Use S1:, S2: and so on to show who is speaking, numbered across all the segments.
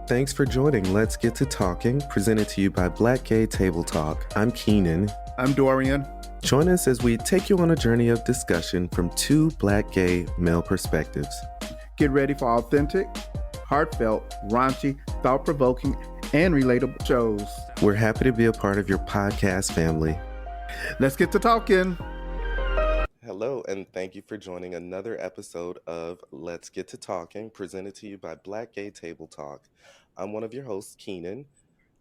S1: Thanks for joining Let's Get to Talking, presented to you by Black Gay Table Talk. I'm Kenan.
S2: I'm Dorian.
S1: Join us as we take you on a journey of discussion from two Black gay male perspectives.
S2: Get ready for authentic, heartfelt, raunchy, thought-provoking, and relatable shows.
S1: We're happy to be a part of your podcast family.
S2: Let's get to talking.
S1: Hello, and thank you for joining another episode of Let's Get to Talking, presented to you by Black Gay Table Talk. I'm one of your hosts, Kenan,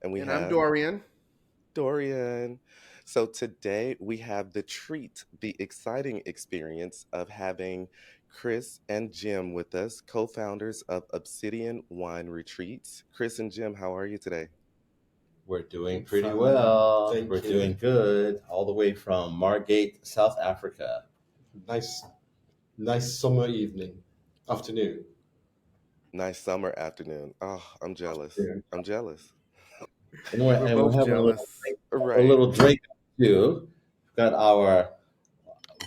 S1: and
S2: I'm Dorian.
S1: Dorian. So today we have the exciting experience of having Chris and Jim with us, co-founders of Obsidian Wine Retreats. Chris and Jim, how are you today?
S3: We're doing pretty well. We're doing good. All the way from Margate, South Africa.
S4: Nice summer afternoon.
S1: Nice summer afternoon. Oh, I'm jealous. I'm jealous.
S3: And we're having
S2: jealous.
S3: a little drink too. We've got our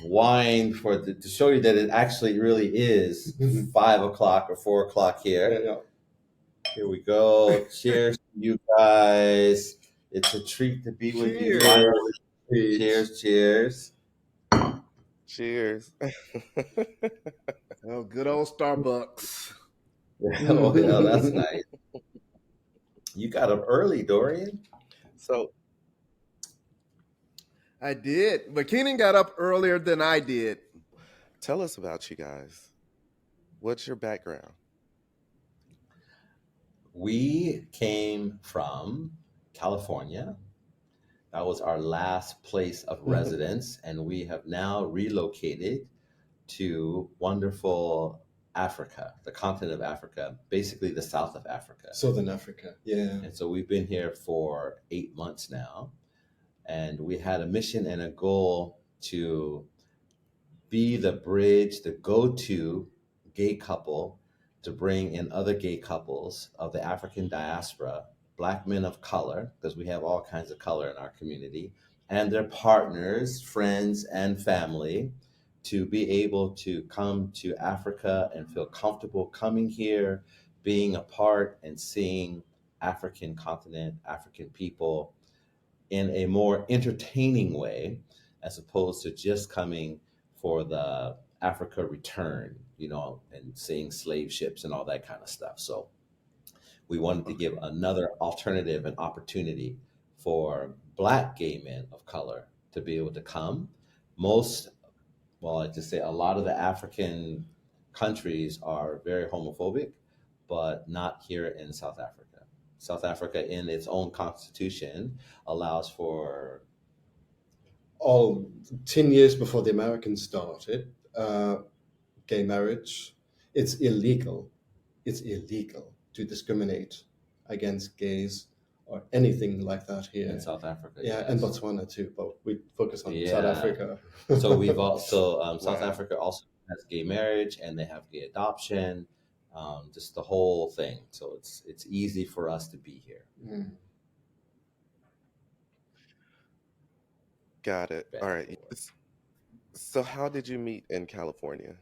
S3: wine to show you that it actually really is 5 o'clock or 4 o'clock here.
S4: Yeah.
S3: Here we go. Cheers to you guys. It's a treat to be with you. Cheers.
S1: Cheers.
S2: Oh, good old Starbucks.
S3: Oh, yeah, that's nice. You got up early, Dorian.
S1: So
S2: I did, but Kenan got up earlier than I did.
S1: tell us about you guys. What's your background?
S3: We came from California. That was our last place of residence, and we have now relocated to wonderful Africa, the continent of Africa, basically the south of Africa.
S4: Southern Africa, yeah.
S3: And so we've been here for 8 months now, and we had a mission and a goal to be the bridge, the go-to gay couple to bring in other gay couples of the African diaspora, Black men of color, because we have all kinds of color in our community, and their partners, friends, and family, to be able to come to Africa and feel comfortable coming here, being a part and seeing African continent, African people in a more entertaining way, as opposed to just coming for the Africa return, and seeing slave ships and all that kind of stuff. So we wanted to give another alternative and opportunity for Black gay men of color to be able to come. A lot of the African countries are very homophobic, but not here in South Africa. South Africa, in its own constitution, allows for
S4: 10 years before the Americans started, gay marriage. It's illegal to discriminate against gays or anything like that here.
S3: In South Africa.
S4: Yeah,
S3: yes.
S4: and Botswana too, but we focus on South Africa.
S3: So we've also, South Africa also has gay marriage, and they have gay adoption, just the whole thing. So it's easy for us to be here.
S4: Mm.
S1: Got it. All right. So how did you meet in California?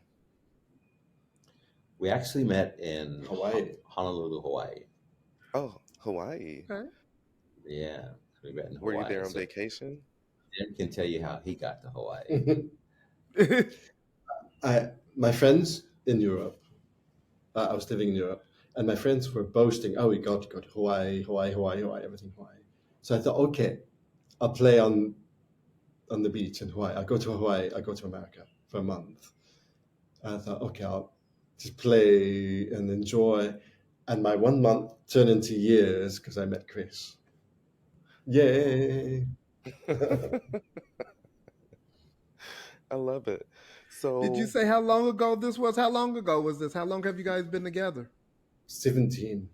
S3: We actually met in Honolulu, Hawaii.
S1: Oh, Hawaii.
S2: Okay.
S3: Yeah, we met in Hawaii.
S1: Were you there on vacation?
S3: Jim can tell you how he got to Hawaii.
S4: My friends in Europe, I was living in Europe, and my friends were boasting, we got to go to Hawaii, everything Hawaii. So I thought, okay, I'll play on the beach in Hawaii. I'll go to Hawaii, I'll go to America for a month. And I thought, okay, I'll just play and enjoy. And my 1 month turned into years because I met Chris. Yay!
S1: I love it. So
S2: Did you say how long ago this was? How long ago was this? How long have you guys been together?
S4: 17.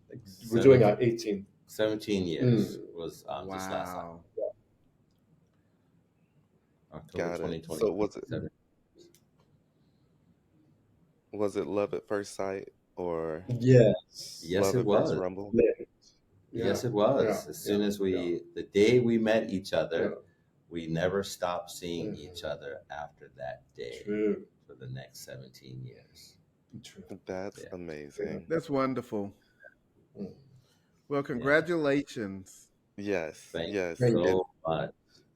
S4: We're doing our 18th.
S3: 17 years was just last time. October 2020.
S1: So was it love at first sight or
S4: Yes,
S1: love
S3: it
S1: at
S3: was.
S1: first rumble?
S4: Yeah.
S3: Yes, it was.
S4: Yeah.
S3: As soon as the day we met each other, we never stopped seeing each other after that day.
S4: True.
S3: For the next 17 years.
S4: True.
S1: That's amazing.
S2: That's wonderful. Well, congratulations.
S1: Yes,
S3: Thank
S1: yes.
S3: you
S4: Thank
S1: And
S3: so much.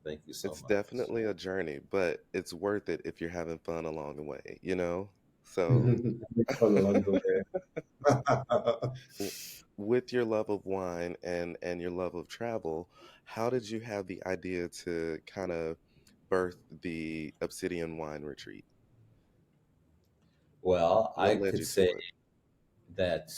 S3: Thank you so
S1: it's
S3: much.
S1: definitely a journey, but it's worth it if you're having fun along the way, you know? So,
S4: you. Fun along the way.
S1: w- with your love of wine and your love of travel, how did you have the idea to kind of birth the Obsidian Wine Retreat?
S3: Well, I
S1: What led
S3: could
S1: you
S3: say
S1: to it?
S3: that,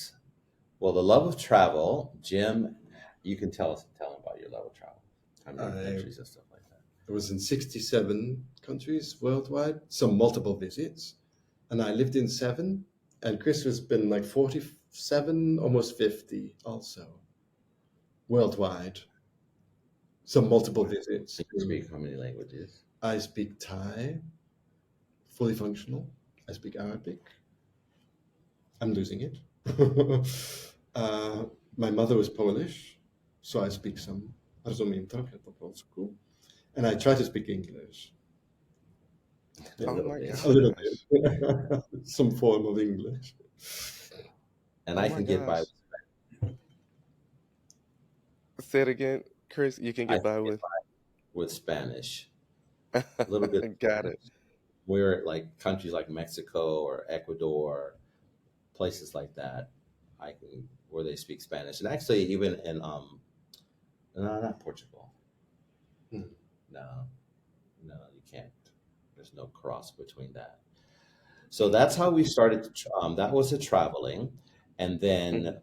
S3: well, the love of travel, Jim, you can tell him about your love of travel. How many
S4: I
S3: countries and stuff like that.
S4: was in 67 countries worldwide, some multiple visits, and I lived in 7. And Chris has been like 47, almost 50 also worldwide, some multiple
S1: Wow.
S4: visits.
S3: Can you speak how many languages?
S4: I speak Thai, fully functional. I speak Arabic. I'm losing it. uh, my mother was Polish, so I speak some. Rozumiem trochę po polsku. And I try to speak English.
S3: A
S4: Yeah,
S1: Oh
S3: little
S1: my
S3: bit.
S4: a little
S1: gosh.
S4: bit. Some form of English.
S3: And
S1: Oh
S3: I
S1: my
S3: can get by.
S1: gosh. Say it again, Chris. You can
S3: I
S1: get
S3: can
S1: by
S3: get
S1: with.
S3: by with Spanish. A little bit of
S1: Got it.
S3: Spanish. We're like countries like Mexico or Ecuador, places like that. I can where they speak Spanish, and actually even in no, not Portugal.
S4: Hmm.
S3: No, no, you can't. There's no cross between that. So that's how we started. That was the traveling, and
S1: Mhm,
S3: then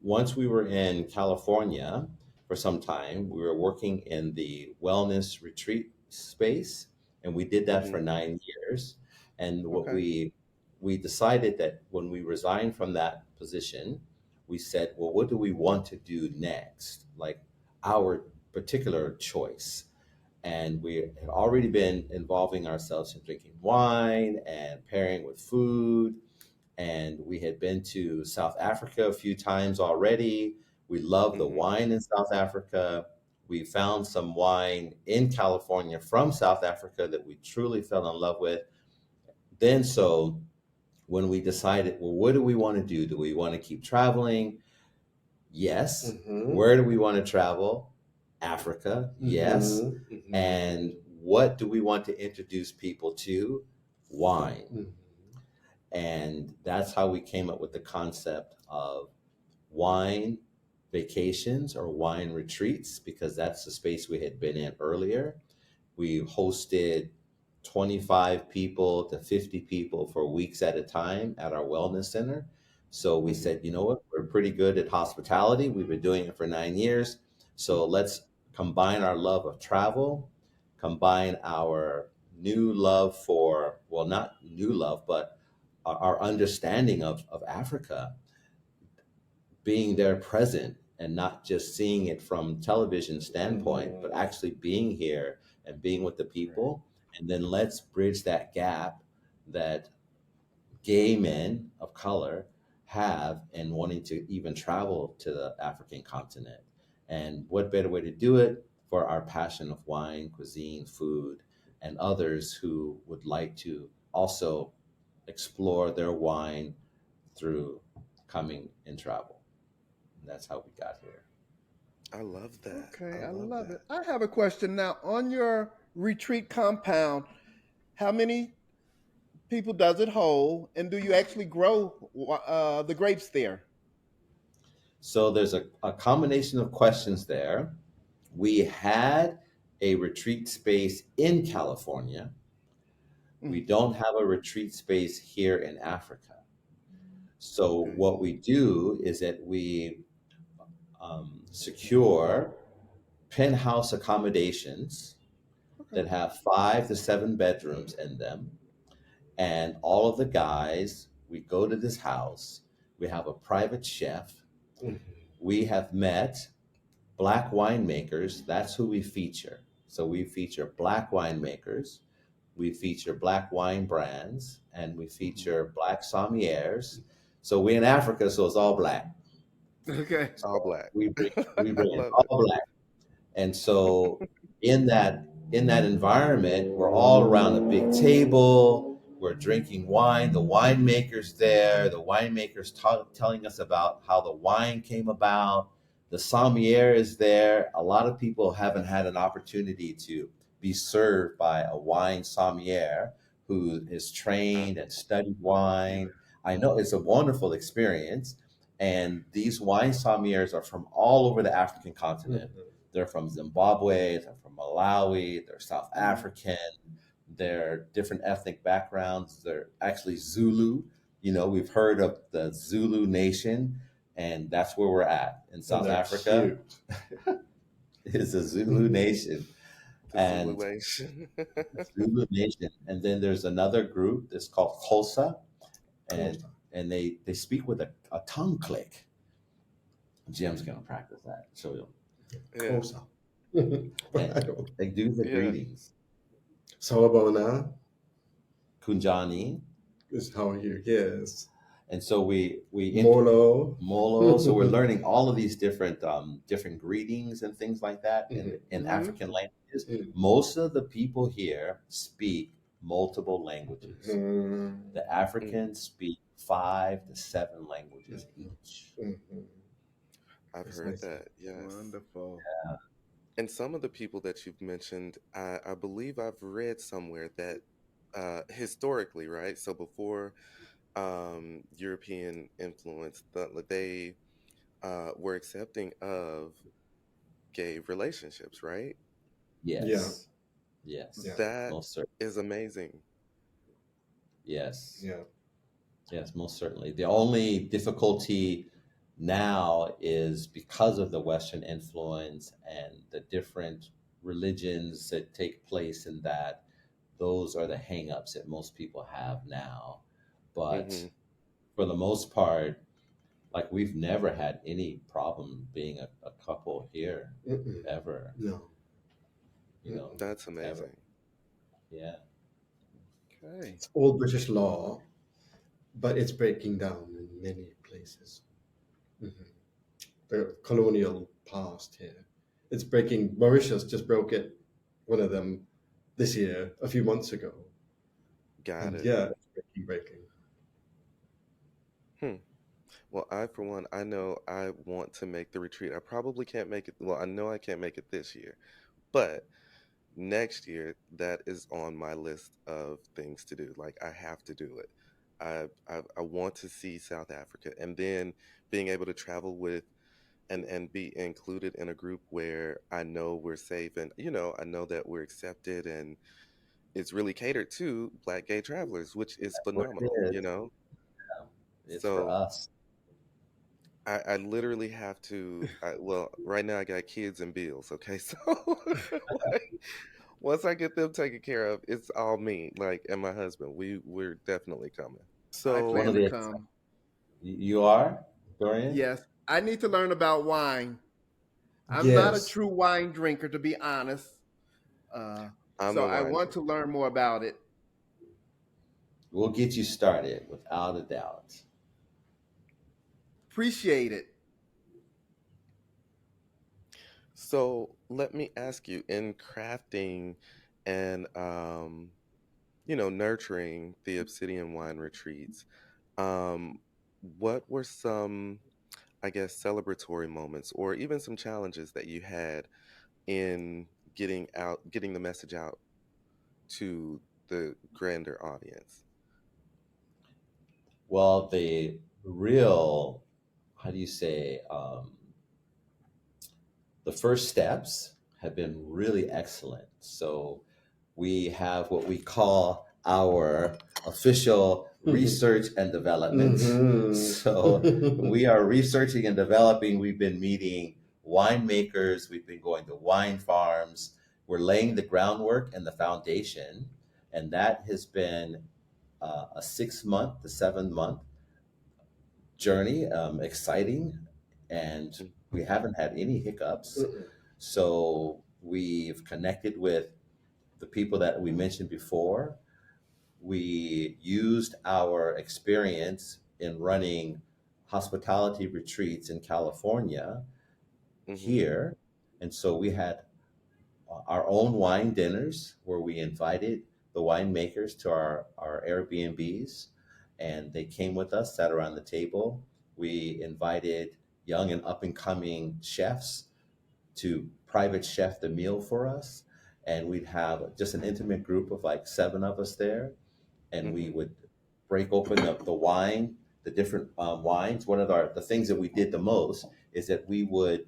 S3: once we were in California for some time, we were working in the wellness retreat space, and we did that for
S1: mhm.
S3: 9 years. And what
S2: Okay.
S3: we decided that when we resigned from that position, we said, well, what do we want to do next? Like our particular choice. And we had already been involving ourselves in drinking wine and pairing with food, and we had been to South Africa a few times already. We love the
S1: Mhm.
S3: wine in South Africa. We found some wine in California from South Africa that we truly fell in love with. Then, so when we decided, well, what do we want to do? Do we want to keep traveling? Yes.
S4: Mm-hmm.
S3: Where do we want to travel? Africa. Yes.
S4: Mm-hmm. Mm-hmm.
S3: And what do we want to introduce people to? Wine.
S4: Mm-hmm.
S3: And that's how we came up with the concept of wine vacations or wine retreats, because that's the space we had been in earlier. We hosted 25 people to 50 people for weeks at a time at our wellness center. So we
S1: Mhm.
S3: said, you know what, we're pretty good at hospitality. We've been doing it for 9 years. So let's combine our love of travel, combine our new love for, well, not new love, but our understanding of Africa, being there present and not just seeing it from television standpoint, but actually being here and being with the
S1: Right.
S3: people. And then let's bridge that gap that gay men of color have in wanting to even travel to the African continent. And what better way to do it for our passion of wine, cuisine, food, and others who would like to also explore their wine through coming and travel. And that's how we got here.
S1: I love that. I
S2: Okay, I
S1: love
S2: love it.
S1: that.
S2: I have a question now. On your retreat compound, how many people does it hold, and do you actually grow the grapes there?
S3: So there's a combination of questions there. We had a retreat space in California. We
S2: Mm,
S3: don't have a retreat space here in Africa. So
S1: Okay.
S3: what we do is that we secure penthouse accommodations
S2: okay.
S3: that have 5 to 7 bedrooms in them. And all of the guys, we go to this house. We have a private chef. We have met black winemakers. That's who we feature. So we feature black winemakers, we feature black wine brands, and we
S1: Mhm.
S3: feature black sommeliers. So we're in Africa, so it's all black.
S2: Okay.
S3: So
S1: All black.
S3: we
S1: I
S3: bring in
S1: love it.
S3: all black. And so in that environment, we're all around a big table. We're drinking wine. The winemakers there. The winemakers telling us about how the wine came about. The sommelier is there. A lot of people haven't had an opportunity to be served by a wine sommelier who is trained and studied wine. I know it's a wonderful experience. And these wine sommeliers are from all over the African continent. They're from Zimbabwe, they're from Malawi, they're South African, they're different ethnic backgrounds. They're actually Zulu. You know, we've heard of the Zulu nation, and that's where we're at in South Africa. It's a Zulu nation.
S1: The
S3: Zulu nation. And then there's another group that's called Xhosa, and they speak with a tongue click. Jim's gonna practice that. Show you.
S4: Xhosa.
S3: They do the greetings.
S4: Sawubona
S3: Kunjani.
S4: is how you yes.
S3: And so we
S4: Molo.
S3: So we're learning all of these different greetings and things like that in African languages. Most of the people here speak multiple languages. The Africans speak 5 to 7 languages each.
S1: I've heard that. Yes.
S2: Wonderful.
S3: Yeah.
S1: And some of the people that you've mentioned, I believe I've read somewhere that historically, right? So before European influence, they were accepting of gay relationships, right?
S3: Yes. Yes.
S4: Yeah.
S1: That is amazing.
S3: Yes.
S4: Yeah.
S3: Yes, most certainly. The only difficulty now is because of the Western influence and the different religions that take place in that, those are the hangups that most people have now. But for the most part, like we've never had any problem being a couple here ever.
S4: No.
S3: You know,
S1: that's amazing.
S3: Ever. Yeah.
S2: Okay.
S4: It's all British law, but it's breaking down in many places. The colonial past here. It's breaking. Mauritius just broke it, one of them, this year, a few months ago.
S1: Got it.
S4: Yeah, it's breaking.
S1: Well, for one, I know I want to make the retreat. I probably can't make it. Well, I know I can't make it this year, but next year, that is on my list of things to do. Like, I have to do it. I want to see South Africa, and then being able to travel with and be included in a group where I know we're safe, and I know that we're accepted, and it's really catered to Black gay travelers, which is phenomenal.
S3: It's
S1: So
S3: for us.
S1: I literally have to. Well, right now I got kids and bills. Okay, so like, once I get them taken care of, it's all me. Like, and my husband. We're definitely coming.
S2: I
S1: So
S2: plan to come.
S3: You are, Dorian?
S2: Yes. I need to learn about wine. I'm not a true wine drinker, to be honest. So I want to learn more about it.
S3: We'll get you started, without a doubt.
S2: Appreciate it.
S1: So let me ask you, in crafting and nurturing the Obsidian Wine Retreats, what were some, I guess, celebratory moments or even some challenges that you had in getting the message out to the grander audience?
S3: Well, the real, how do you say, the first steps have been really excellent. So we have what we call our official research and development. So we are researching and developing. We've been meeting winemakers. We've been going to wine farms. We're laying the groundwork and the foundation. And that has been a 6-month to 7-month journey, exciting. And we haven't had any hiccups. So we've connected with the people that we mentioned before. We used our experience in running hospitality retreats in California here. And so we had our own wine dinners where we invited the winemakers to our Airbnbs, and they came with us, sat around the table. We invited young and up and coming chefs to private chef the meal for us. And we'd have just an intimate group of like 7 of us there. And we would break open the wine, the different wines. One of the things that we did the most is that the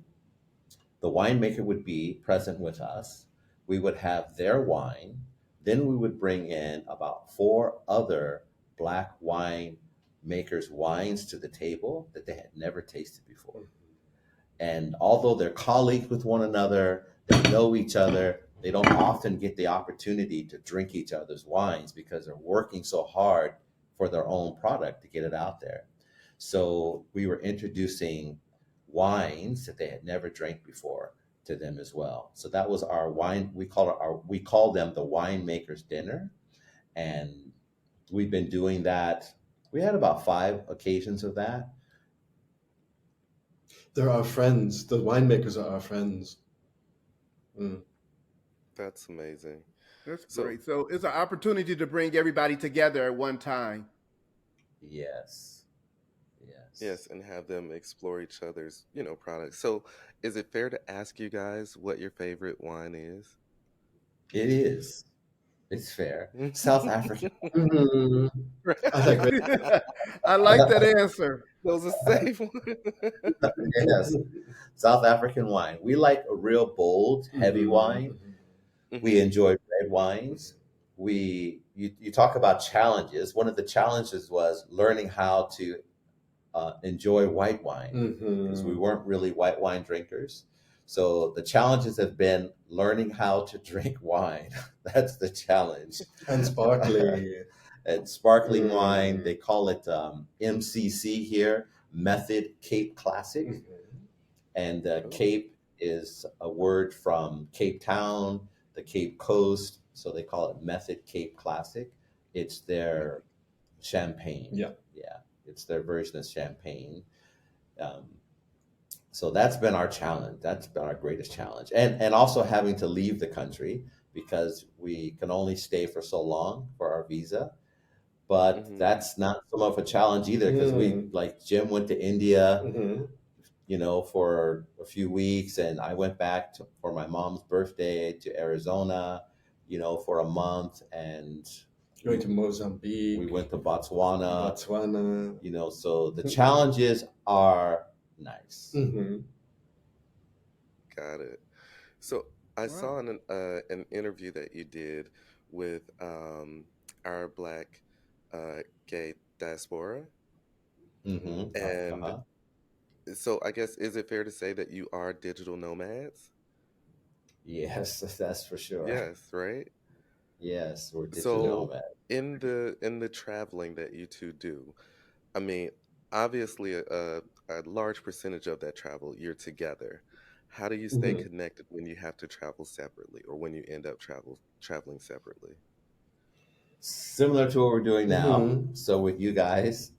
S3: winemaker would be present with us. We would have their wine. Then we would bring in about 4 other black wine makers' wines to the table that they had never tasted before. And although they're colleagues with one another, they know each other, they don't often get the opportunity to drink each other's wines because they're working so hard for their own product to get it out there. So we were introducing wines that they had never drank before to them as well. So that was our wine. We call them the winemakers dinner, and we've been doing that. We had about 5 occasions of that.
S4: They're our friends. The winemakers are our friends.
S1: That's amazing.
S2: That's great. So it's an opportunity to bring everybody together at one time.
S3: Yes.
S1: Yes, and have them explore each other's, products. So is it fair to ask you guys what your favorite wine is?
S3: It is. It's fair. South African.
S2: I like that answer.
S1: That was a safe one.
S3: Yes. South African wine. We like a real bold, heavy wine. We enjoy red wines. You talk about challenges. One of the challenges was learning how to enjoy white wine because we weren't really white wine drinkers. So the challenges have been learning how to drink wine. That's the challenge.
S4: And sparkling.
S3: And sparkling wine, they call it MCC here, Method Cape Classic. And Cape is a word from Cape Town, the Cape Coast. So they call it Method Cape Classic. It's their champagne. Yeah. It's their version of champagne. So that's been our challenge. That's been our greatest challenge. And also having to leave the country because we can only stay for so long for our visa. But that's not so much of a challenge either because like Jim went to India, for a few weeks, and I went back for my mom's birthday to Arizona, for a month, and
S4: going to Mozambique.
S3: We went to Botswana. So the challenges are nice.
S1: Got it. So I saw an interview that you did with our Black gay diaspora. And so I guess, is it fair to say that you are digital nomads?
S3: Yes, that's for sure.
S1: Yes, right?
S3: Yes, we're digital nomads.
S1: In the traveling that you two do, I mean, obviously a large percentage of that travel you're together. How do you stay connected when you have to travel separately or when you end up traveling separately?
S3: Similar to what we're doing now. So with you guys,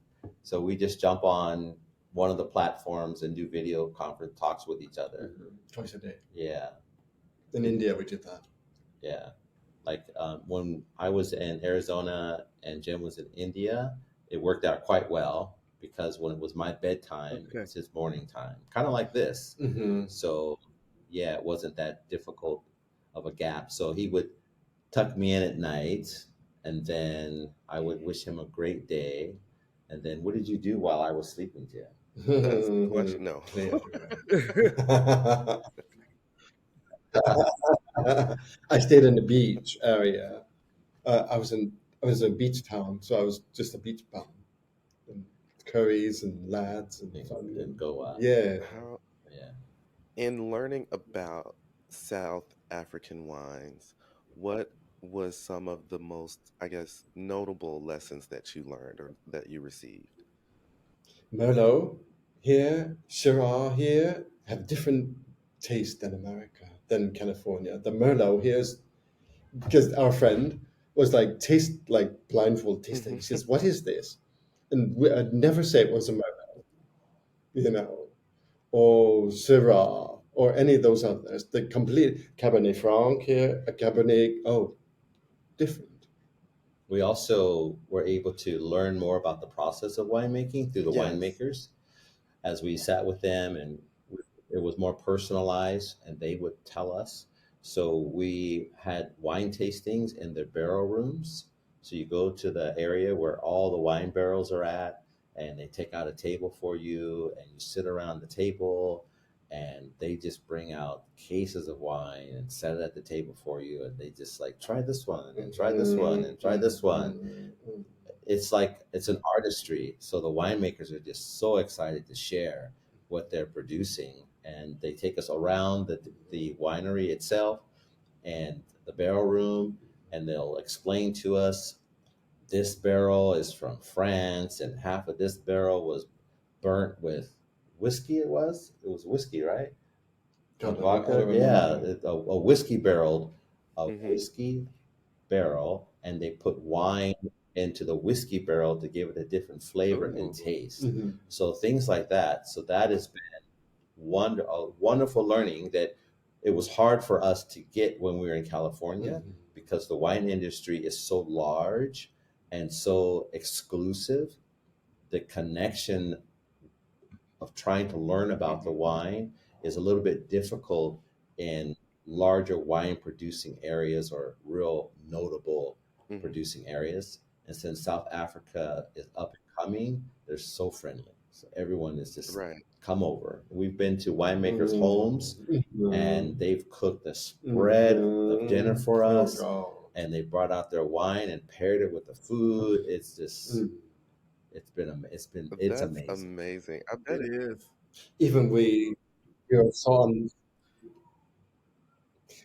S3: so we just jump on one of the platforms and do video conference talks with each other.
S4: Twice a day.
S3: Yeah.
S4: In India, we did that.
S3: Yeah. Like when I was in Arizona and Jim was in India, it worked out quite well because when it was my bedtime, it was his morning time, kind of like this. So yeah, it wasn't that difficult of a gap. So he would tuck me in at night, and then I would wish him a great day. And then, what did you do while I was sleeping, Jim?
S1: That's the question. No.
S4: I stayed in the beach area. I was a beach town, so I was just a beach bum. And curries and lads and fun.
S3: Didn't go out.
S4: Yeah.
S1: In learning about South African wines, what was some of the most, I guess, notable lessons that you learned or that you received?
S4: Merlot here, Shiraz here have different taste than America, than California. The Merlot here is, because our friend was like, taste like blindfold tasting. He says, what is this? And I'd never say it was a Merlot, or Syrah, or any of those others. The complete Cabernet Franc here, a Cabernet, different.
S3: We also were able to learn more about the process of winemaking through the winemakers. as we sat with them, and it was more personalized, and they would tell us. So we had wine tastings in their barrel rooms. So you go to the area where all the wine barrels are at, and they take out a table for you, and you sit around the table, and they just bring out cases of wine and set it at the table for you, and they just like, try this one and try this one and try this one. It's like it's an artistry. So the winemakers are just so excited to share what they're producing, and they take us around the winery itself and the barrel room, and they'll explain to us, this barrel is from France, and half of this barrel was burnt with whiskey. It was whiskey, right?
S4: God,
S3: Vodka,
S4: I
S3: yeah,
S4: remember.
S3: a whiskey barrel, a
S1: Mm-hmm.
S3: whiskey barrel, and they put wine into the whiskey barrel to give it a different flavor and
S1: Ooh.
S3: taste.
S4: Mhm.
S3: So things like that. So that has been a wonderful learning that it was hard for us to get when we were in California,
S4: Mhm.
S3: because the wine industry is so large and so exclusive. The connection of trying to learn about the
S1: Mm-hmm.
S3: wine is a little bit difficult in larger wine producing areas or real notable
S1: Mm-hmm.
S3: producing areas. And since South Africa is up and coming, they're so friendly. So everyone is just
S1: Right.
S3: come over. We've been to winemakers' homes, and
S4: Mhm.
S3: they've cooked a spread of dinner
S4: Mhm.
S3: for
S4: Oh
S3: us,
S4: God.
S3: and they brought out their wine and paired it with the food. It's just
S4: Mm.
S3: it's
S1: That's
S3: amazing.
S1: amazing. I bet
S2: It
S1: it.
S2: is.
S4: Even we were saw on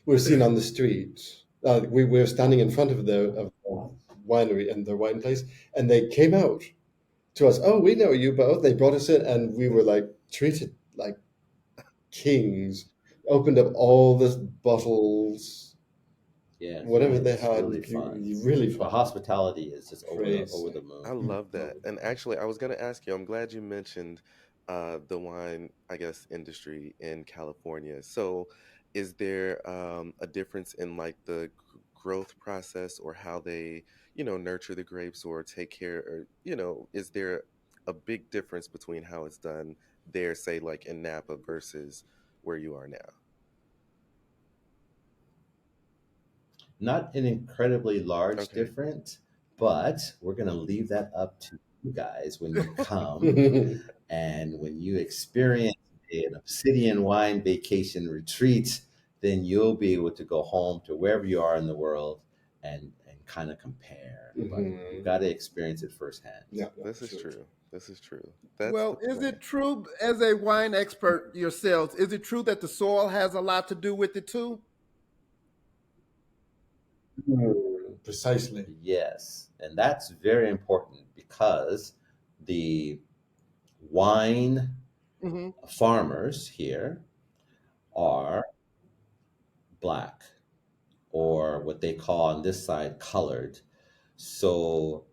S4: we were seen on the street. We were standing in front of the winery and the wine place, and they came out to us. Oh, we know you both. They brought us in, and we were like treated like kings. Opened up all the bottles,
S3: Yeah,
S4: whatever they
S3: it's
S4: had.
S3: really fun.
S4: Really
S3: The
S4: fun,
S3: hospitality is just over
S4: crazy.
S3: the
S1: I
S3: moon.
S1: love that. And actually, I was going to ask you, I'm glad you mentioned the wine, I guess, industry in California. So, is there a difference in like the growth process or how they, nurture the grapes or take care, or, is there a big difference between how it's done there, say, like in Napa versus where you are now?
S3: Not an incredibly large
S1: Okay.
S3: difference, but we're gonna leave that up to you guys when you come and when you experience an Obsidian Wine Vacation Retreat. Then you'll be able to go home to wherever you are in the world and kind of compare. But you've
S4: Mhm.
S3: got to experience it firsthand.
S4: Yeah,
S1: This is
S4: sure.
S1: true. This is true. That's the
S2: Well, is
S1: plan.
S2: it true, as a wine expert yourselves, is it true that the soil has a lot to do with it too?
S4: Precisely.
S3: Yes, and that's very important because the wine
S2: Hmm.
S3: farmers here are black, or what they call on this side colored. So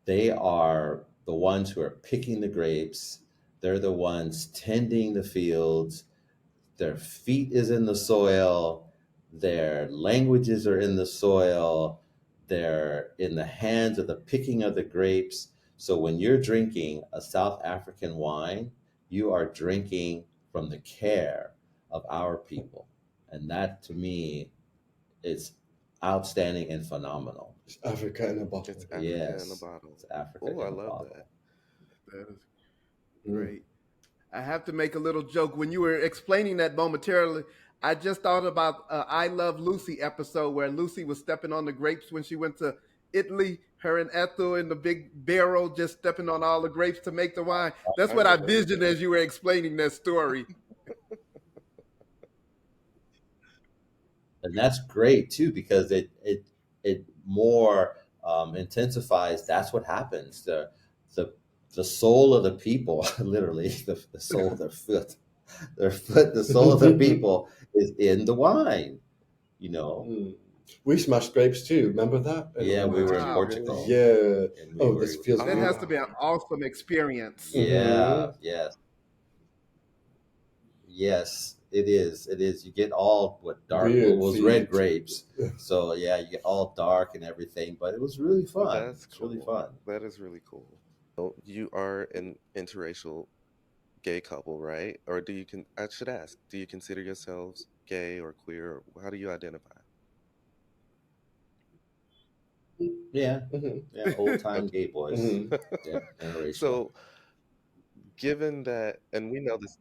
S3: they are the ones who are picking the grapes. They're the ones tending the fields. Their feet is in the soil. Their languages are in the soil. They're in the hands of the picking of the grapes. So when you're drinking a South African wine, you are drinking from the care of our people. And that to me is outstanding and phenomenal.
S4: It's Africa in a
S1: It's
S4: bottle.
S1: Africa in a
S3: Yes,
S1: bottle.
S3: it's Africa
S1: Oh, I
S3: in a
S1: love that.
S3: bottle.
S2: That is
S4: Mm.
S2: great. I have to make a little joke. When you were explaining that momentarily, I just thought about I Love Lucy episode where Lucy was stepping on the grapes when she went to Italy. Her and Ethel in the big barrel just stepping on all the grapes to make the wine. That's
S1: I
S2: what I
S1: remember
S2: visioned
S1: that.
S2: as you were explaining that story.
S3: And that's great too, because it more intensifies. That's what happens. The the soul of the people, literally the soul of their foot, the soul of the people is in the wine. You know.
S4: Mm. We smashed grapes too. Remember that?
S3: Yeah, we were in
S2: Wow.
S3: Portugal,
S4: Yeah.
S3: and we
S4: Oh,
S3: were.
S4: this feels
S2: That
S4: good.
S2: has to
S1: Ah,
S2: be an awesome experience.
S3: Yeah.
S4: Mm-hmm.
S3: Yes. Yes. It is. It is. You get all what dark. What
S4: Weird
S3: was red
S4: feet.
S3: grapes. So yeah, you get all dark and everything, but it was really fun.
S1: that's
S3: It's really
S1: cool.
S3: fun.
S1: That is really cool. Oh, you are an interracial gay couple, right? Or I should ask, do you consider yourselves gay or queer? Or how do you identify?
S3: Yeah, yeah, old time
S1: Okay.
S3: gay boys.
S4: Mhm.
S3: Yeah, interracial.
S1: So, given that, and we know this,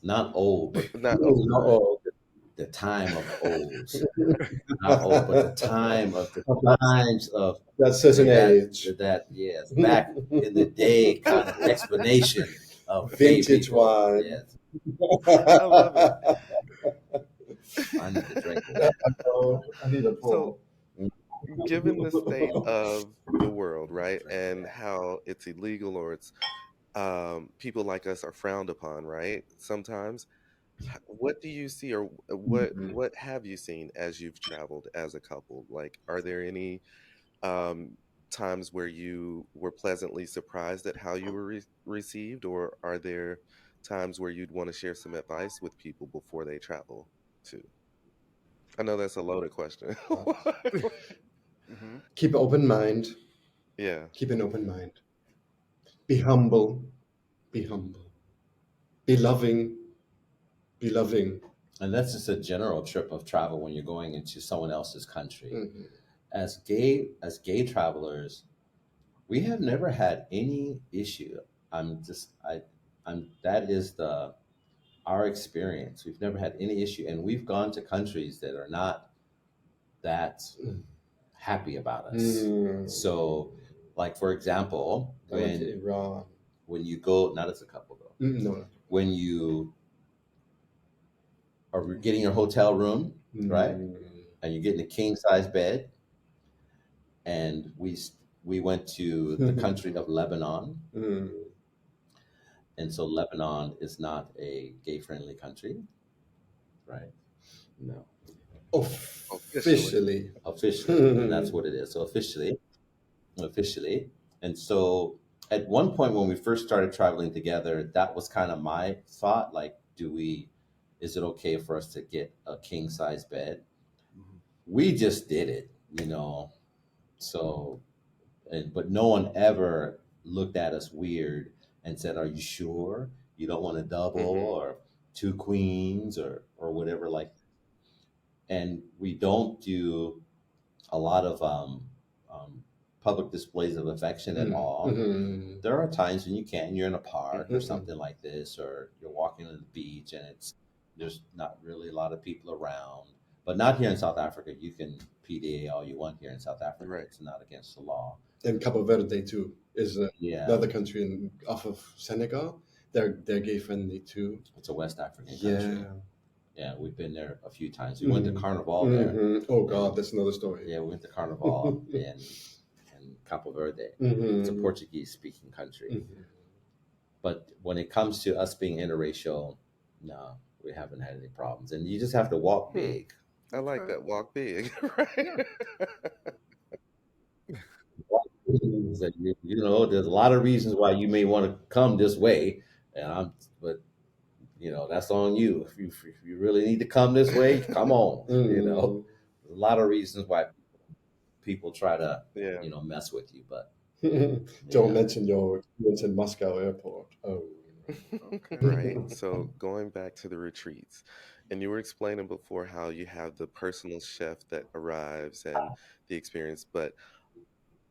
S3: Not old, but
S1: not old,
S4: Not
S1: right?
S4: all.
S3: the time of olds. Not old, but the times of
S4: That's such an age.
S3: that yes, back in the day kind of explanation of gay
S4: Vintage
S3: people.
S4: wine.
S3: Yes,
S1: I love it.
S3: I need to drink more.
S4: Oh, I need a
S1: So,
S4: pour.
S1: given the state of the world, right, and how it's illegal or it's people like us are frowned upon, right? Sometimes, what do you see, or what have you seen as you've traveled as a couple? Like, are there any um, times where you were pleasantly surprised at how you were received, or are there times where you'd want to share some advice with people before they travel too? I know that's a loaded question.
S2: Hmm.
S4: Keep an open mind.
S1: Yeah.
S4: Keep an open mind. Be humble. Be humble. Be loving. Be loving.
S3: And that's just a general trip of travel when you're going into someone else's country.
S4: Mhm.
S3: As gay travelers, we have never had any issue. I'm just I'm that is the our experience. We've never had any issue, and we've gone to countries that are not that happy about us.
S4: Mm.
S3: So, like for example,
S4: I went to Iran.
S3: when you go, not as a couple though,
S4: No.
S3: when you are getting your hotel room, right,
S4: Mm.
S3: and you're getting a king size bed, and we went to the country of Lebanon,
S4: Mm.
S3: and so Lebanon is not a gay friendly country, right?
S4: No.
S1: Officially.
S3: Officially, and that's what it is. So officially, and so at one point when we first started traveling together, that was kind of my thought, like, is it okay for us to get a king size bed? We just did it, so, but no one ever looked at us weird and said, are you sure you don't want a double or two queens or whatever, like. And we don't do a lot of public displays of affection at all.
S4: Mhm.
S3: There are times when you're in a park or
S4: Mhm.
S3: something like this, or you're walking on the beach and there's not really a lot of people around. But not here in South Africa. You can PDA all you want here in South Africa.
S1: Right.
S3: It's not against the law.
S4: And Cabo Verde too is
S3: Yeah,
S4: another country off of Senegal. They're gay friendly too.
S3: it's a West African
S4: Yeah.
S3: country. Yeah, we've been there a few times. We went to Carnival there.
S4: Mhm. Oh God, that's another story.
S3: Yeah, we went to Carnival in Cabo Verde.
S4: Mhm.
S3: It's a Portuguese speaking country.
S4: Mhm.
S3: But when it comes to us being interracial, no, we haven't had any problems. And you just have to walk big.
S1: I like that. Walk big. Right.
S3: Walk big means that there's a lot of reasons why you may want to come this way, but that's on you. If you really need to come this way, come on.
S4: Mhm.
S3: A lot of reasons why people try to
S1: Yeah.
S3: mess with you, but
S4: Don't mention your experience in Moscow airport. Oh.
S2: Okay.
S1: Right. So going back to the retreats, and you were explaining before how you have the personal chef that arrives and the experience, but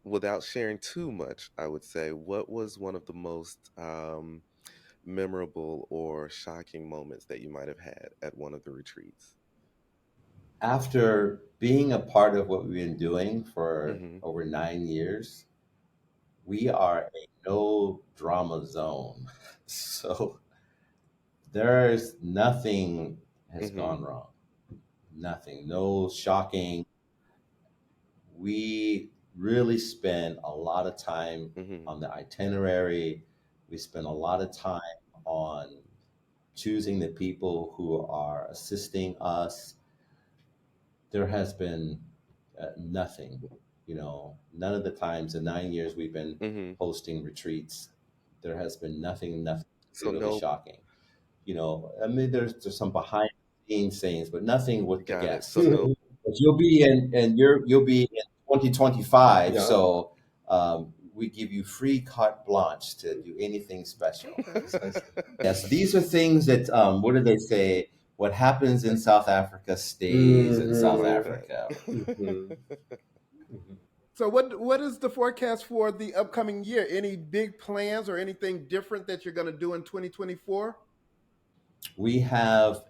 S1: without sharing too much, I would say, what was one of the most memorable or shocking moments that you might have had at one of the retreats?
S3: after being a part of what we've been doing for
S1: Hmm.
S3: over 9 years, we are a no drama zone. So there's nothing has
S1: Hmm.
S3: gone wrong. Nothing. No shocking. We really spend a lot of time
S1: Hmm.
S3: on the itinerary. We spend a lot of time on choosing the people who are assisting us. There has been nothing, none of the times in 9 years we've been
S1: Hmm.
S3: hosting retreats, there has been nothing
S1: So
S3: really
S1: no,
S3: shocking. I mean, there's some behind the scenes things, but nothing with the
S1: got it.
S3: guests.
S1: So no,
S3: But you'll be in 2025,
S4: Yeah.
S3: so we give you free carte blanche to do anything special.
S2: Okay.
S3: Yes, these are things that, what do they say? What happens in South Africa stays in South
S4: Mhm.
S3: Africa.
S4: Mhm.
S2: So what is the forecast for the upcoming year? Any big plans or anything different that you're going to do in 2024?
S3: We have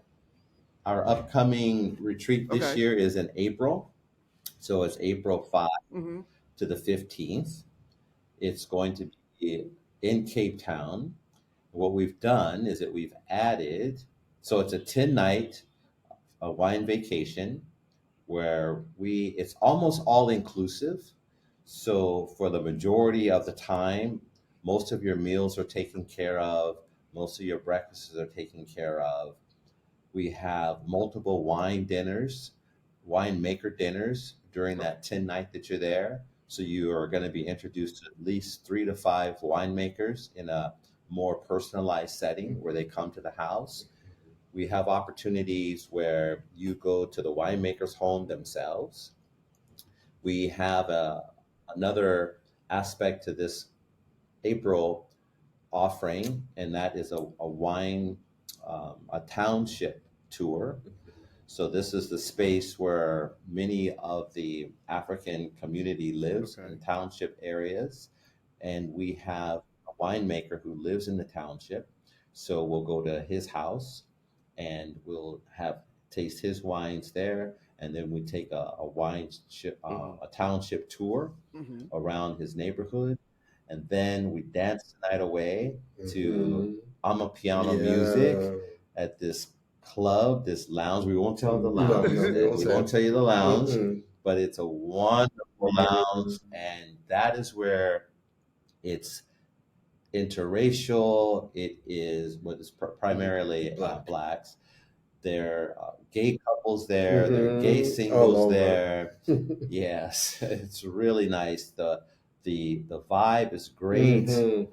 S3: our upcoming retreat this
S2: Okay.
S3: year is in April. So it's April 5
S2: Mm-hmm.
S3: to the 15th. It's going to be in Cape Town. What we've done is that we've added, so it's a 10-night wine vacation where it's almost all inclusive. So for the majority of the time, most of your meals are taken care of, most of your breakfasts are taken care of. We have multiple wine dinners, winemaker dinners during that 10 night that you're there. So you are going to be introduced to at least 3 to 5 winemakers in a more personalized setting where they come to the house. We have opportunities where you go to the winemaker's home themselves. We have another aspect to this April offering, and that is a wine, a township tour. So this is the space where many of the African community lives
S2: Okay.
S3: in township areas, and we have a winemaker who lives in the township. So we'll go to his house, and we'll have taste his wines there, and then we take a township tour
S2: Mm-hmm.
S3: around his neighborhood, and then we dance the night away to Amapiano music at this club, this lounge. We won't tell the
S4: No,
S3: lounge.
S4: no, we won't
S3: We
S4: say.
S3: won't tell you the lounge,
S4: Mhm.
S3: but it's a wonderful lounge, and that is where it's interracial. It is what is primarily
S4: Black.
S3: blacks. There are gay couples there. There are gay
S4: Mhm.
S3: singles
S4: All over.
S3: there. Yes, it's really nice. The vibe is great.
S4: Mhm.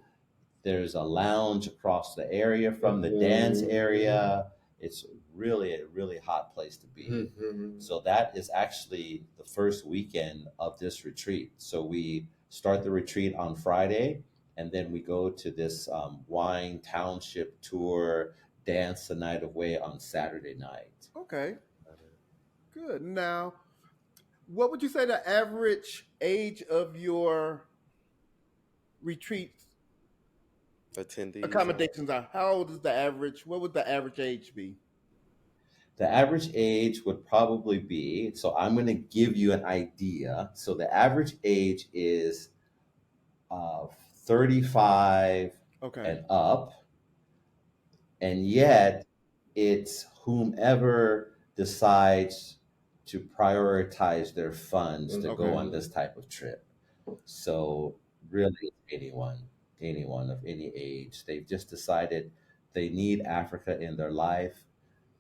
S3: There's a lounge across the area from the dance area. It's really a really hot place to be.
S4: Mhm.
S3: So that is actually the first weekend of this retreat. So we start the retreat on Friday, and then we go to this wine township tour, dance the night away on Saturday night.
S2: Okay. Good. Now, what would you say the average age of your retreat
S1: Attendees are.
S2: accommodations are? How old is the average? What would the average age be?
S3: The average age would probably be, so I'm going to give you an idea. So the average age is uh, 35
S2: Okay.
S3: and up, and yet it's whomever decides to prioritize their funds to go
S2: Okay.
S3: on this type of trip. So really, it's anyone of any age. They've just decided they need Africa in their life.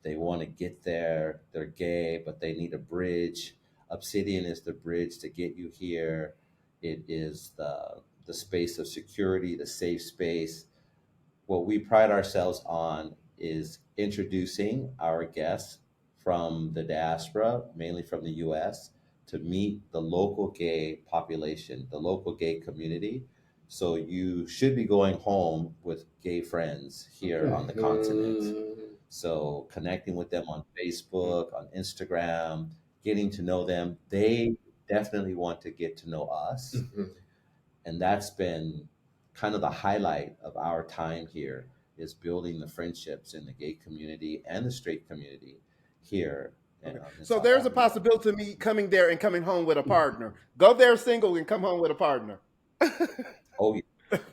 S3: They want to get there. They're gay, but they need a bridge. Obsidian is the bridge to get you here. It is the space of security, the safe space. What we pride ourselves on is introducing our guests from the diaspora, mainly from the US, to meet the local gay population, the local gay community. So you should be going home with gay friends here on the continent.
S4: Mhm.
S3: So connecting with them on Facebook, on Instagram, getting to know them. They definitely want to get to know us.
S4: Mhm.
S3: And that's been kind of the highlight of our time here, is building the friendships in the gay community and the straight community here
S2: Okay.
S3: in
S2: So
S3: South
S2: there's a
S3: Africa.
S2: possibility of me coming there and coming home with a partner. Go there single and come home with a partner.
S3: Oh,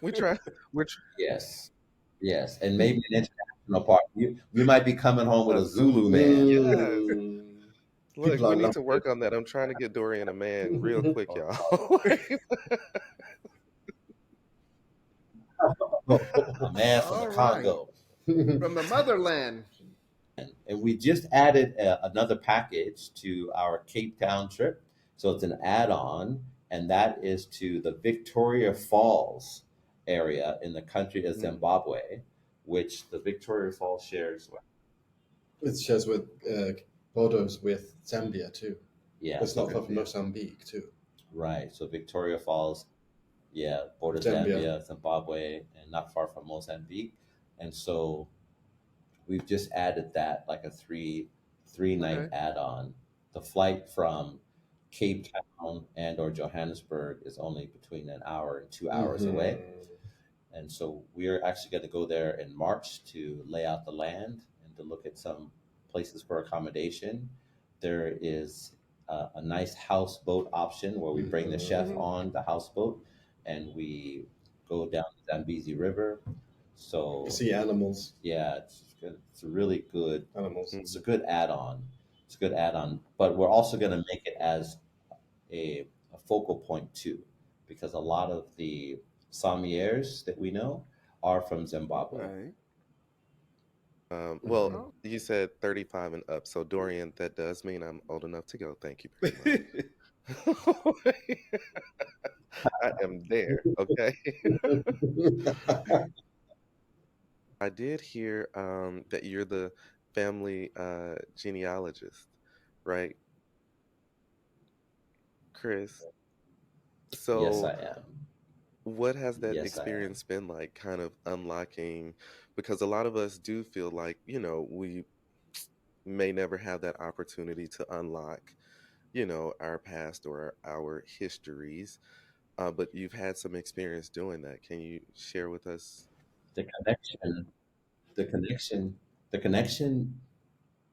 S1: we try. We're
S3: yes. Yes. And maybe an international partner. We might be coming home with
S1: a
S3: a
S1: Zulu
S3: Zulu
S1: man.
S3: man.
S1: Yes.
S4: Mm.
S1: Look,
S4: People
S1: we
S4: are
S1: need to
S4: lovely.
S1: work on that. I'm trying to get Dorian a man real quick, y'all.
S3: A man from the
S2: All right.
S3: Congo.
S2: From the motherland.
S3: And we just added another package to our Cape Town trip. So it's an add on, and that is to the Victoria Falls area in the country of Zimbabwe, which the Victoria Falls shares with.
S4: It shares with borders with Zambia too.
S3: Yeah,
S4: It's
S3: so
S4: north of Mozambique too.
S3: right. So Victoria Falls Yeah, border
S4: Zambia.
S3: Zambia, Zimbabwe, and not far from Mozambique. And so we've just added that like a three night
S2: Okay.
S3: add-on. The flight from Cape Town and or Johannesburg is only between an hour and 2 hours away. And so we're actually going to go there in March to lay out the land and to look at some places for accommodation. There is a nice houseboat option where we bring the chef
S2: Mhm.
S3: on the houseboat and we go down the Zambezi River. So
S4: See animals.
S3: yeah, it's good. It's a really good.
S4: Animals.
S3: It's a good add-on. It's a good add-on, but we're also going to make it as a focal point too, because a lot of the sommiers that we know are from Zimbabwe.
S2: Right.
S1: Well,
S2: Oh.
S1: you said 35 and up. So, Dorian, that does mean I'm old enough to go. Thank you very much. I am there. Okay. I did hear that you're the family genealogist, right, Chris?
S3: Yes, I
S1: So,
S3: am.
S1: what has that
S3: Yes, I am.
S1: experience been like, kind of unlocking? Because a lot of us do feel like, we may never have that opportunity to unlock, our past or our histories. But you've had some experience doing that. Can you share with us?
S3: The connection, the connection, the connection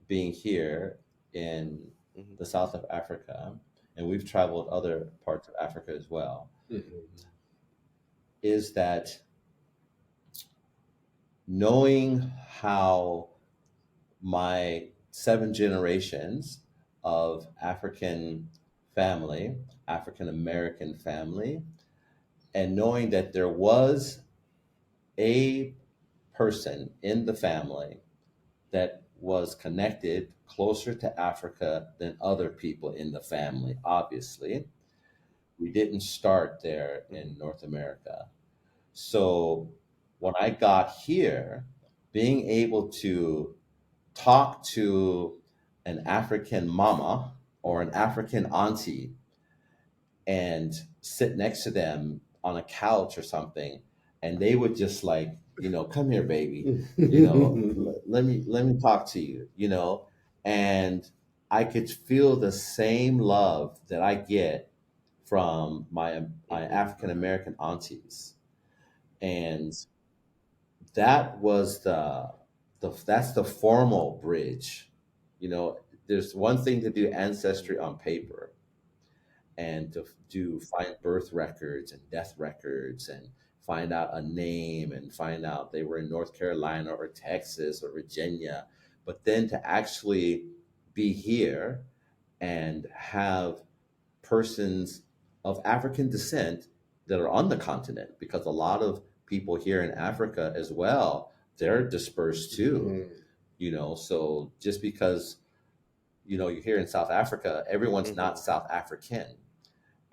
S3: being here in
S1: Hmm.
S3: the south of Africa, and we've traveled other parts of Africa as well, is that knowing how my 7 generations of African family, African American family, and knowing that there was a person in the family that was connected closer to Africa than other people in the family, obviously. We didn't start there
S1: Hmm.
S3: in North America. So when I got here, being able to talk to an African mama or an African auntie and sit next to them on a couch or something, and they would just like, come here, baby, let me talk to you, and I could feel the same love that I get from my
S1: Hmm.
S3: African American aunties, and that was the that's the formal bridge. You know, there's one thing to do ancestry
S1: Hmm.
S3: on paper and to do find birth records and death records and find out a name and find out they were in North Carolina or Texas or Virginia, but then to actually be here and have persons of African descent that are on the continent, because a lot of people here in Africa as well, they're dispersed too. So just because you're here in South Africa, everyone's
S1: Hmm.
S3: not South African,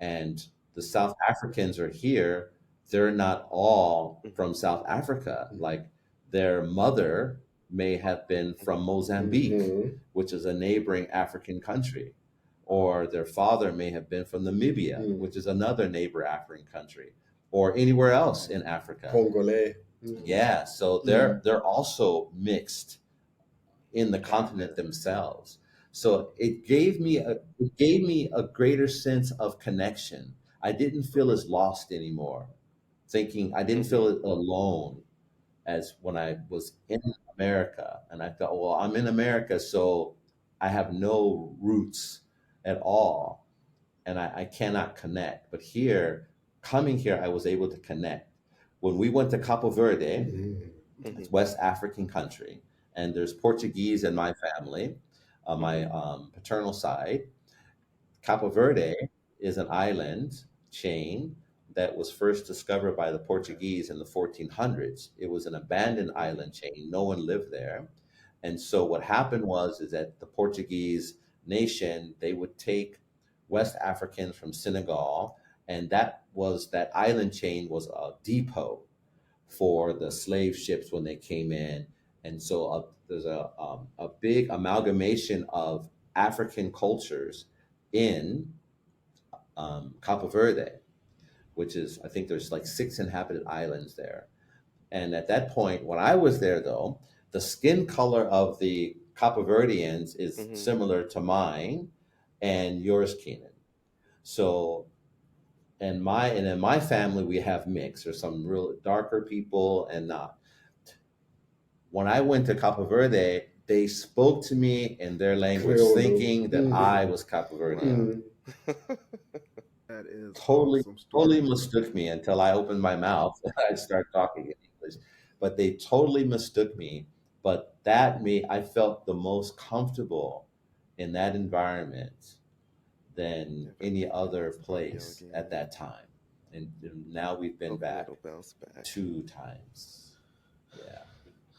S3: and the South Africans are here. They're not all
S1: Hmm.
S3: from South Africa. Like their mother may have been from Mozambique, which is a neighboring African country, or their father may have been from Namibia, which is another neighbor African country, or anywhere else
S2: Right.
S3: in Africa.
S4: Congolais.
S3: Yeah, so they're also mixed in the
S2: Got
S3: continent
S2: it.
S3: themselves. So it gave me a greater sense of connection. I didn't feel as lost anymore. Thinking I didn't
S1: Hmm.
S3: feel alone as when I was in America, and I thought, well, I'm in America, so I have no roots at all, and I cannot connect. But here, coming here, I was able to connect. When we went to Capo Verde,
S1: Hmm.
S3: it's West African country, and there's Portuguese in my family, my
S1: Hmm.
S3: paternal side. Capo Verde is an island chain that was first discovered by the
S2: Okay.
S3: Portuguese in the 1400s. It was an abandoned island chain. No one lived there. And so what happened was is that the Portuguese nation, they would take West Africans from Senegal, and that island chain was a depot for the slave ships when they came in. And so there's a big amalgamation of African cultures in Capo Verde. which is, I think there's like 6 inhabited islands there. And at that point, when I was there, though, the skin color of the Cape Verdeans is
S1: Mm-hmm.
S3: similar to mine and yours, Kenan. So, and in my family, we have mixed. There's some real darker people and not. When I went to Cape Verde, they spoke to me in their language,
S4: Creole.
S3: thinking that I was Cape Verdean.
S1: Wow.
S2: That is
S3: Totally,
S2: awesome
S3: totally
S2: story.
S3: mistook me until I opened my mouth and I started talking in English. But they totally mistook me. But I felt the most comfortable in that environment than any
S1: Definitely
S3: other
S1: feels like
S3: place
S1: yogi.
S3: at that time. And now we've been
S1: Hopefully
S3: back
S1: it'll bounce back.
S3: 2 times. Yeah,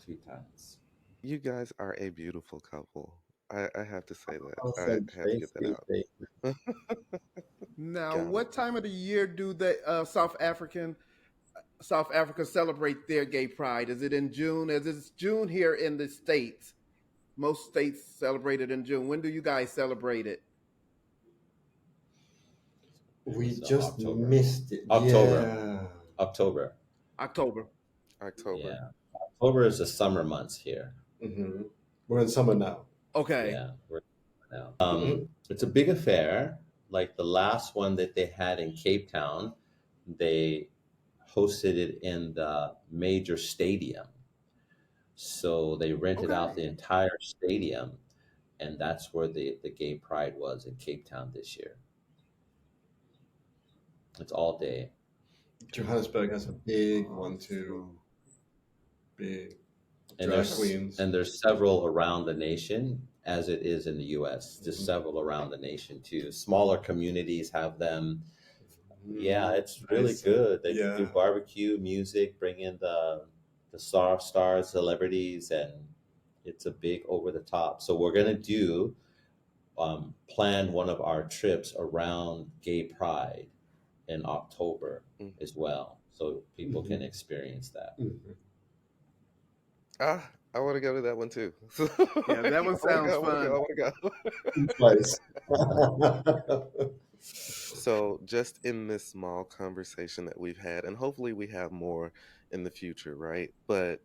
S3: 2 times.
S1: You guys are a beautiful couple. I have to say that.
S3: Oh,
S1: I
S3: thank
S1: have to
S3: you,
S1: get that
S3: thank
S1: out.
S3: you, thank you.
S2: Now,
S1: Got it.
S2: what time of the year do the South Africa celebrate their gay pride? Is it in June? As it's June here in the States. Most states celebrate it in June. When do you guys celebrate it?
S4: We
S3: was,
S4: just
S3: October.
S4: missed it.
S3: October.
S4: Yeah.
S3: October.
S2: October.
S1: October.
S3: Yeah. October is the summer months here.
S4: Hmm. We're in summer now.
S2: Okay.
S3: Yeah. We're now.
S4: Mhm.
S3: It's a big affair. Like the last one that they had in Cape Town, they hosted it in the major stadium. So they rented out
S2: Okay.
S3: the entire stadium, and that's where the gay pride was in Cape Town this year. It's all day.
S4: Johannesburg has a big one too.
S2: Awesome.
S4: Big
S3: And
S4: drag queens.
S3: there's several around the nation, as it is in the US, just
S4: Mhm.
S3: several around the nation too. Smaller communities have them. Yeah, it's really
S4: Nice.
S3: good. They
S4: Yeah.
S3: do barbecue, music, bring in the stars, celebrities, and it's a big over the top. So we're gonna do plan one of our trips around Gay Pride in October
S1: Mm.
S3: as well, so people can
S4: Mhm.
S3: experience that.
S4: Mhm.
S1: Ah, I want to go to that one too.
S2: Yeah, that one sounds
S1: I want to go.
S2: fun.
S1: I want to go.
S4: Nice.
S1: So, just in this small conversation that we've had, and hopefully we have more in the future, right? But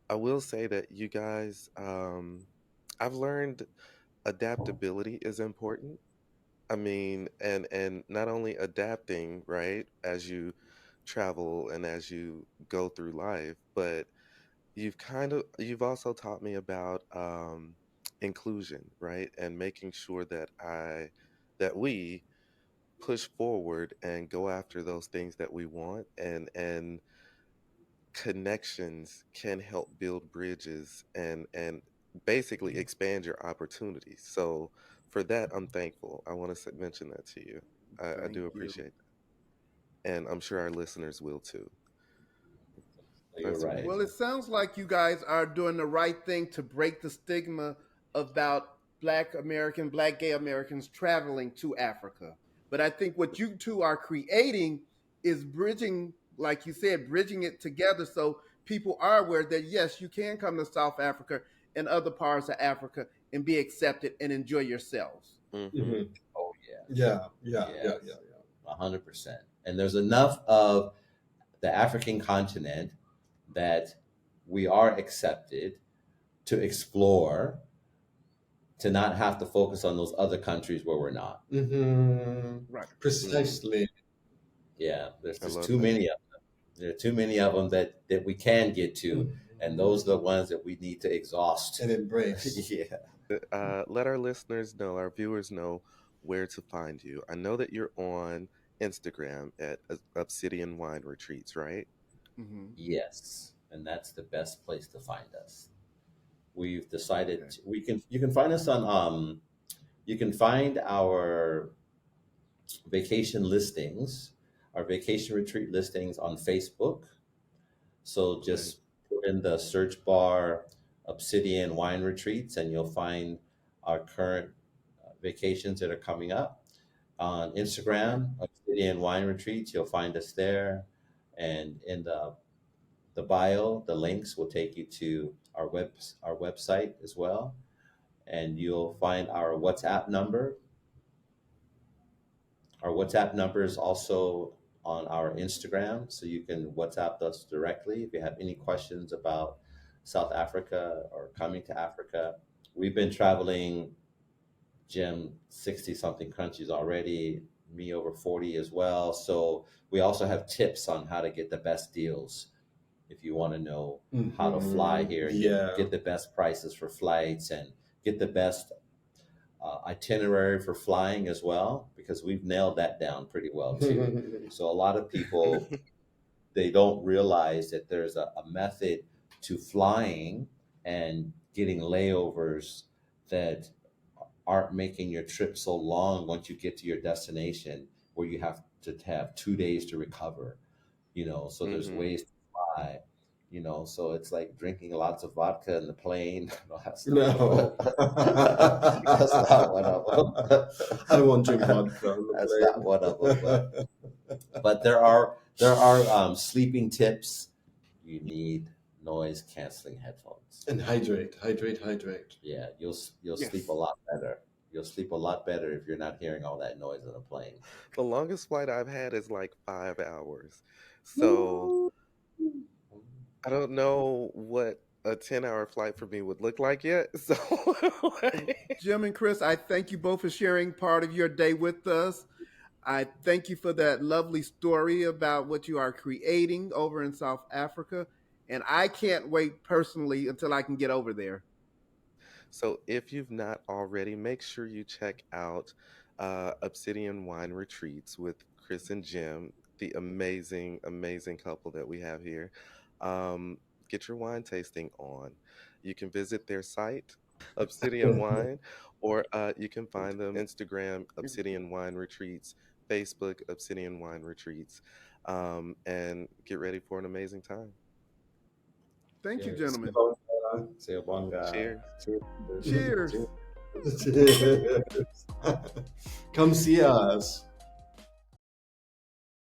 S1: I will say that you guys, I've learned adaptability is important. I mean, and not only adapting, right, as you travel and as you go through life, but you've also taught me about inclusion, right, and making sure that we push forward and go after those things that we want, and connections can help build bridges and basically expand your opportunities. So for that, I'm thankful. I want to mention that to you. I
S2: Thank
S1: do
S2: you.
S1: appreciate that, and I'm sure our listeners will too.
S3: You're
S1: That's
S3: right.
S2: Well,
S1: amazing.
S2: it sounds like you guys are doing the right thing to break the stigma about Black gay Americans traveling to Africa. But I think what you two are creating is bridging, like you said, bridging it together so people are aware that yes, you can come to South Africa and other parts of Africa and be accepted and enjoy yourselves.
S1: Hmm.
S4: Mhm.
S3: Oh yes,
S4: Yeah, yeah, yeah, yeah,
S3: yes, 100%. And there's enough of the African continent that we are accepted to explore, to not have to focus on those other countries where we're not.
S4: yeah. Hmm.
S2: Right.
S4: Precisely.
S3: Yeah, there's
S1: I
S3: just
S1: love
S3: too
S1: that.
S3: many of them. There are too many of them that we can get to, and those are the ones that we need to exhaust.
S4: And embrace.
S3: Yeah.
S1: Let our listeners know, our viewers know where to find you. I know that you're on Instagram at Obsidian Wine Retreats, right?
S2: Hmm.
S3: Yes, and that's the best place to find us. We've decided
S2: Okay.
S3: you can find us on you can find our vacation listings, our vacation retreat listings on Facebook. So
S1: Okay.
S3: just put in the search bar Obsidian Wine Retreats and you'll find our current vacations that are coming up. On
S2: Okay.
S3: Instagram, Obsidian Wine Retreats, you'll find us there. And in the bio, the links will take you to our website as well. And you'll find our WhatsApp number. Our WhatsApp number is also on our Instagram, so you can WhatsApp us directly if you have any questions about South Africa or coming to Africa. We've been traveling, Jim, 60 something countries already, me over 40 as well. So we also have tips on how to get the best deals if you want to know how to fly here, get the best prices for flights and get the best itinerary for flying as well, because we've nailed that down pretty well too. So a lot of people, they don't realize that there's a method to flying and getting layovers that aren't making your trip so long once you get to your destination, where you have to have 2 days to recover, so there's ways to fly, so it's like drinking lots of vodka in the plane. No, that's
S4: No.
S3: that's not one of them.
S4: I won't drink vodka on the
S3: That's
S4: plane.
S3: not one of them, but there are sleeping tips. You need noise canceling headphones.
S4: And hydrate.
S3: Yeah, you'll
S2: Yes.
S3: sleep a lot better. You'll sleep a lot better if you're not hearing all that noise on a plane.
S1: The longest flight I've had is like 5 hours. So I don't know what a 10-hour flight for me would look like yet. So
S2: Jim and Chris, I thank you both for sharing part of your day with us. I thank you for that lovely story about what you are creating over in South Africa. And I can't wait personally until I can get over there.
S1: So if you've not already, make sure you check out Obsidian Wine Retreats with Chris and Jim, the amazing, amazing couple that we have here. Um, get your wine tasting on. You can visit their site, Obsidian Wine, or you can find them Instagram, Obsidian Wine Retreats, Facebook, Obsidian Wine Retreats, and get ready for an amazing time.
S2: Thank you, gentlemen.
S3: Cheers.
S2: Cheers.
S4: Come see us.